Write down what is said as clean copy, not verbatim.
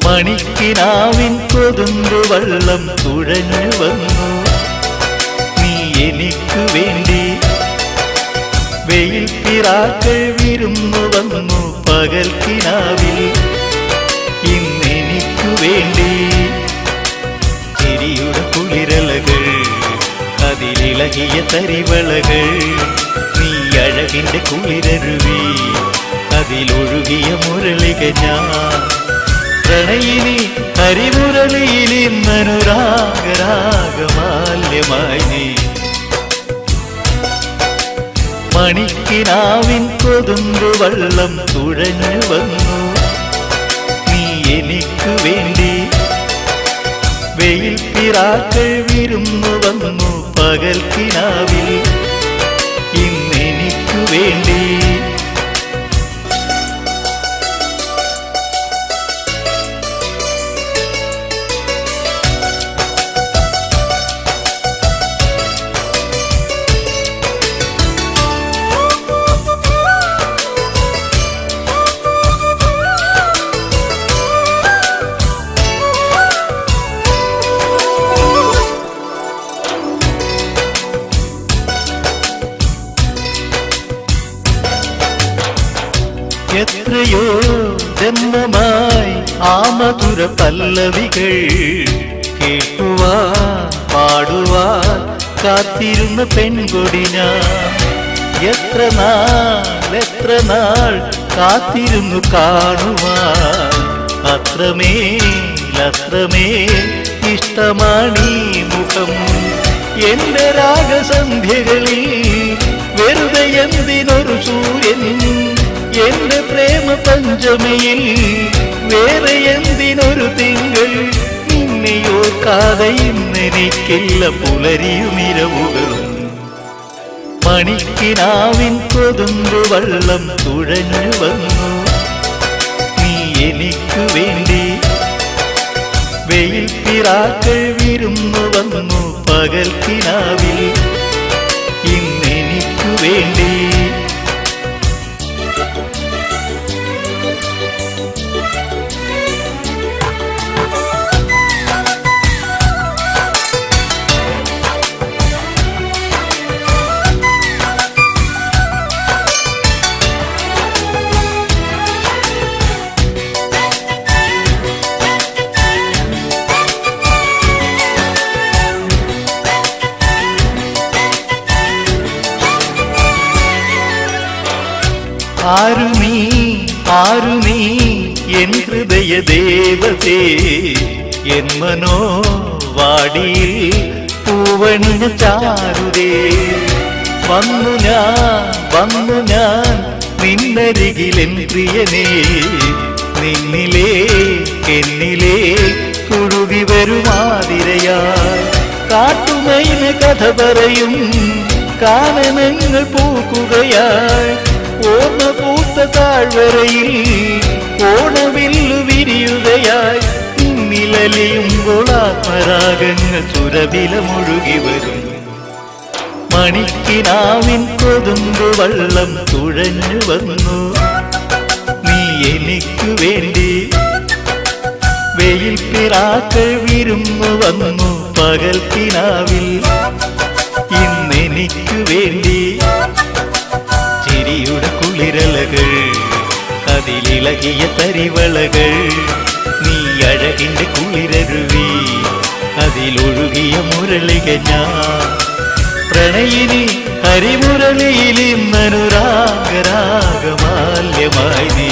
മണിക്കിനാവിൻ കൊതുമ്പ് വള്ളം തുഴഞ്ഞു വന്നു നീ എനിക്കു വേണ്ടി. വെയിൽ പിറാക്കൾ വിരുന്നു വന്നു പകൽക്കിനാവിൽ ഇന്നെനിക്കു വേണ്ടി. ചിരിയുടെ കുളിരലകൾ അതിലിളകിയ തരിവളകൾ നീ അഴകിന്റെ കുളിരരുവി അതിലൊഴുകിയ മുരളിക ഞാൻ. പ്രണയിനി ഹരിമുരളിയിൽ ഇന്നനുരാഗരാഗമാല്യമായി നീ. മണിക്കിനാവിൻ കൊതുമ്പ് വള്ളം തുഴഞ്ഞു വന്നു നീ എനിക്കു വേണ്ടി. വെയിൽ പിറാക്കൾ വിരുന്നു വന്നു പകൽക്കിനാവിൽ ഇന്നെനിക്കു വേണ്ടി. എത്രയോ ജന്മമായി ആ മധുര പല്ലവികൾ കേൾക്കുവാൻ പാടുവാൻ കാത്തിരുന്ന പെൺകൊടി ഞാൻ. എത്ര നാൾ കാത്തിരുന്നു കാണുവാൻ. അത്രമേൽ ഇഷ്ടമാണീ മുഖം. എന്റെ രാഗസന്ധ്യകളിൽ വെറുതെ എന്തിനൊരു സൂര്യൻ. എന്റെ പ്രേമ പഞ്ചമിയിൽ വേറെ എന്തിനൊരു തിങ്കൾ. നിന്നെയോർക്കാതെ ഇന്നെനിക്കില്ല പുലരിയുമിരവുകളും. മണിക്കിനാവിൻ കൊതുമ്പ് വള്ളം തുഴഞ്ഞു വന്നു നീ എനിക്കു വേണ്ടി. വെയിൽ പിറാക്കൾ വിരുന്നു വന്നു പകൽക്കിനാവിൽ ഇന്നെനിക്കു വേണ്ടി. ആരു നീ എൻ ഹൃദയ ദേവതേ. എൻ മനോവാടിയിൽ പൂവണിഞ്ഞ ചാരുതേ. വന്നു ഞാൻ നിന്നരികിലെൻ പ്രിയനേ. എന്നിലേ കുഴുകി വരുമാതിരയായി കാട്ടുമൈന കഥ പറയും കാനനങ്ങൾ പൂക്കുകയായി. ഓർമ്മ പൂത്ത താഴ്വരയിൽ ഓണവില്ലു വിരിയുകയായി. നിലലിയുമ്പോൾ ആത്മരാഗങ്ങൾ സുരഭിലമൊഴുകി വരും. മണിക്കിനാവിൻ കൊതുമ്പ് വള്ളം തുഴഞ്ഞു വന്നു നീ എനിക്കു വേണ്ടി. വെയിൽ പിറാക്കൾ വിരുന്നു വന്നു പകൽക്കിനാവിൽ ഇന്നെനിക്കു വേണ്ടി. ചിരിയുടെ കുളിരലകൾ അതിലിളകിയ തരിവളകൾ നീ അഴകിന്റെ കുളിരരുവി അതിലൊഴുകിയ മുരളിക ഞാൻ. പ്രണയിനി ഹരിമുരളിയിൽ ഇന്നനുരാഗരാഗമാല്യമായി നീ.